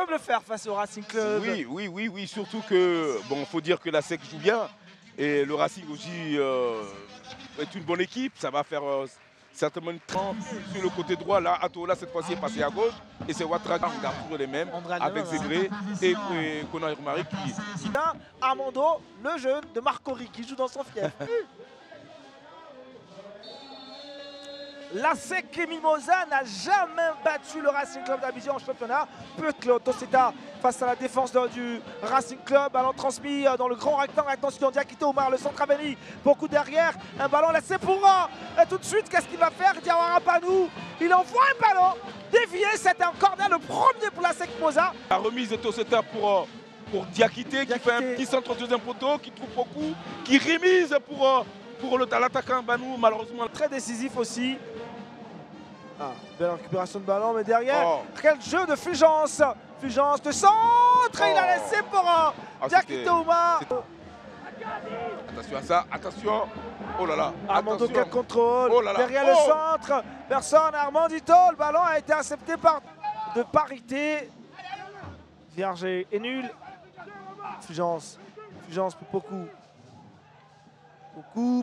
de le faire face au Racing Club. Oui, surtout que, bon, faut dire que la SEC joue bien et le Racing aussi est une bonne équipe. Ça va faire certainement une trempe sur le côté droit. Là, Atola, cette fois-ci, est passé à gauche et c'est Ouattara, on garde toujours les mêmes, avec Zégré et Konan Irmari qui... Armando, le jeune de Marcory, qui joue dans son fief. La SEC Mimosa n'a jamais battu le Racing Club d'Abidjan en championnat. Peut-être Toseta face à la défense du Racing Club. Ballon transmis dans le grand rectangle. Attention, Diakité Omar, le centre Aveni. Beaucoup derrière. Un ballon laissé pour un. Et tout de suite, qu'est-ce qu'il va faire? Diawara Panou. Il envoie un ballon dévié. C'était un corner, le premier pour la SEC Mimosa. La remise de Toseta pour Diakité qui fait un petit centre au deuxième poteau, qui trouve beaucoup, qui remise pour l'attaquant Banou, malheureusement. Très décisif aussi. Ah, belle récupération de ballon, mais derrière, quel jeu de Fulgence. Fulgence de centre, il a laissé pour Diakité Oumar. Attention à ça, attention. Oh là là. Armando qui contrôle. Oh là là. Derrière le centre, personne. Armandito, le ballon a été accepté par de parité. Vierge est nul. Fulgence pour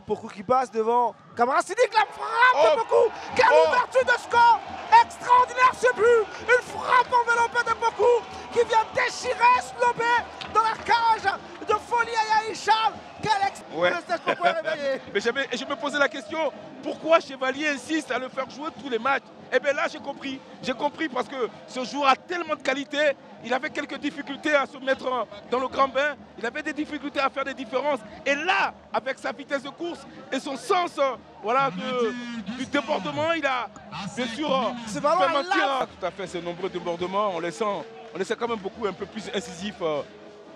Poku qui passe devant Camara Sidik, la frappe de Poku. Quelle ouverture de score extraordinaire ce but. Une frappe enveloppée de Poku qui vient déchirer Slobé dans la cage de Folie Ayaï Charles. Mais je me posais la question, pourquoi Chevalier insiste à le faire jouer tous les matchs? Et bien là j'ai compris. J'ai compris parce que ce joueur a tellement de qualité. Il avait quelques difficultés à se mettre dans le grand bain. Il avait des difficultés à faire des différences. Et là, avec sa vitesse de course et son sens du débordement, il a bien sûr fait mentir. Tout à fait, ces nombreux débordements, on les sent quand même beaucoup un peu plus incisifs.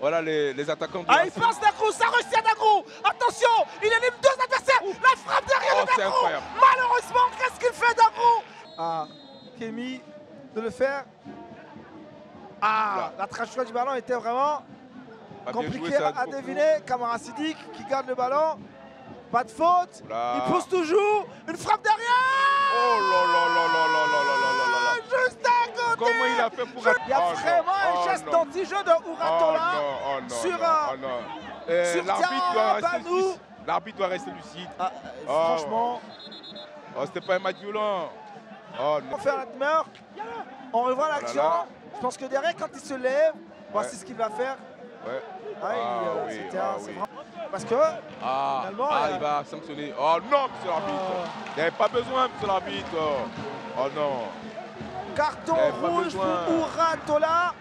Voilà les attaquants. Il passe Dacrou, ça réussit à Dacrou. Attention, il élimine deux adversaires. La frappe derrière de Dacrou. Malheureusement, qu'est-ce qu'il fait Dacrou? Kémy de le faire. La trajectoire du ballon était vraiment compliquée à deviner. Camara Sidik qui garde le ballon. Pas de faute. Il pousse toujours. Une frappe derrière. Oh là là là là là là là là. Juste à côté. Comment il a fait pour... Il y a vraiment un geste d'anti-jeu de Ouratola sur l'arbitre doit rester lucide. Franchement. C'était pas un match violent. On fait la demeure. On revoit l'action. Je pense que derrière, quand il se lève, voici ce qu'il va faire. Parce que finalement, il va sanctionner. Oh non, monsieur l'arbitre. Il n'y avait pas besoin, monsieur l'arbitre. Oh non. Carton rouge pour Ouratola.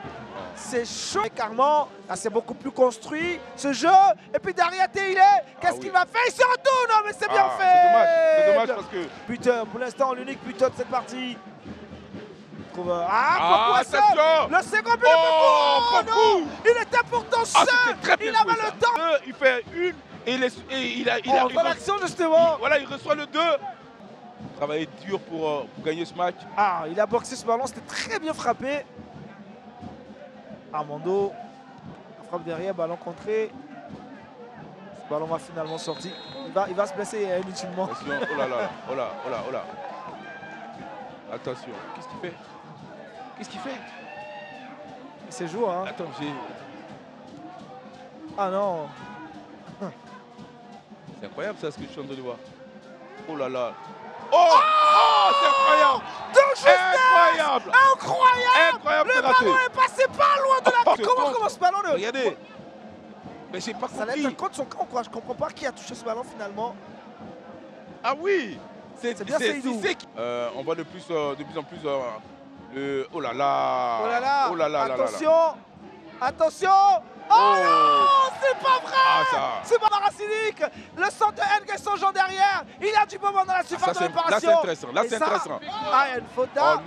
C'est chaud. Carrément, là c'est beaucoup plus construit ce jeu. Et puis derrière Teilé, qu'est-ce qu'il va faire? Il se retourne, mais c'est bien fait. C'est dommage parce que... Buteur, pour l'instant, l'unique buteur de cette partie. Attention. Le second but de Poku. Il était pourtant seul. Il avait le temps. Il fait une et il a l'action justement. Voilà, il reçoit le 2. Travailler dur pour gagner ce match. Il a boxé ce ballon, c'était très bien frappé. Armando, frappe derrière, ballon contré. Ce ballon va finalement sortir. Il va se blesser inutilement. Attention, oh là là. Attention, qu'est-ce qu'il fait? Il s'est joué, hein. Attends, non. C'est incroyable ça, ce que je suis en train de voir. Oh là là. C'est incroyable. Incroyable. Le ballon est passé pas loin de la... Comment ce ballon ne... Regardez. Mais j'ai pas compris. Ça laisse contre son camp, quoi. Je comprends pas qui a touché ce ballon finalement. Ah oui. C'est bien Seydou. On voit de plus en plus oh là là. Attention. Oh non, c'est pas vrai. C'est pas Maracinik. Le centre de Nguesson Jean derrière. Il a du moment dans la surface de réparation. Là c'est intéressant. Il y a une faute là.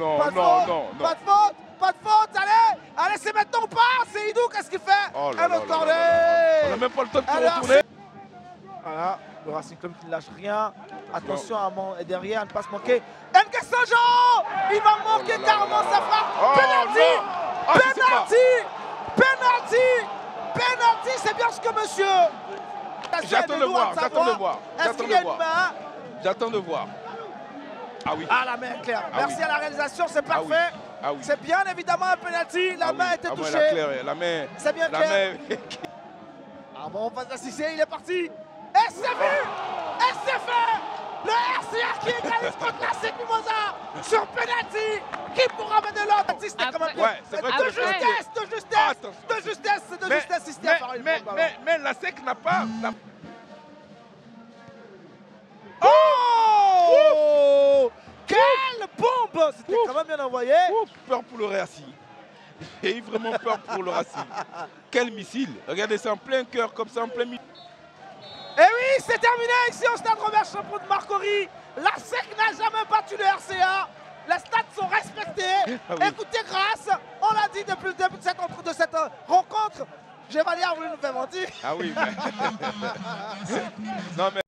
Pas de faute. Allez, c'est maintenant ou pas? C'est Idou, qu'est-ce qu'il fait? Un autre corner. On n'a même pas le temps de se retourner. Voilà, le Racing Club qui ne lâche rien. Attention à derrière, ne pas se manquer. Nguesson Jean. Il va manquer carrément sa frappe. Penalty, c'est bien ce que monsieur. J'attends de voir. Est-ce qu'il y a une main? J'attends de voir. Ah oui. La main est claire. Merci à la réalisation, c'est parfait. Ah oui. C'est bien évidemment un penalty. La main était touchée. La main. C'est bien clair. Ah bon, on passe d'assister, il est parti. Et c'est vu. Et c'est fait. Le RCA qui égalise contre la SEC Mimosa sur penalty. Qui pourra mener l'autre? C'était quand même ouais, c'est vrai de justesse, de justesse, de justesse, de justesse. Mais la SEC n'a pas... Oh! Quelle bombe! C'était quand même bien envoyé. Peur pour le Racing. J'ai eu vraiment peur pour le Racing. Quel missile! Regardez ça en plein cœur, comme ça, en plein missile. Et oui, c'est terminé ici au stade Robert Champion de Marcory. La SEC n'a jamais battu le RCA. Les stats sont respectés. Ah oui. Écoutez, grâce, on l'a dit depuis le début de cette rencontre, Chevalier a voulu nous faire mentir. Ah oui. Mais... non mais...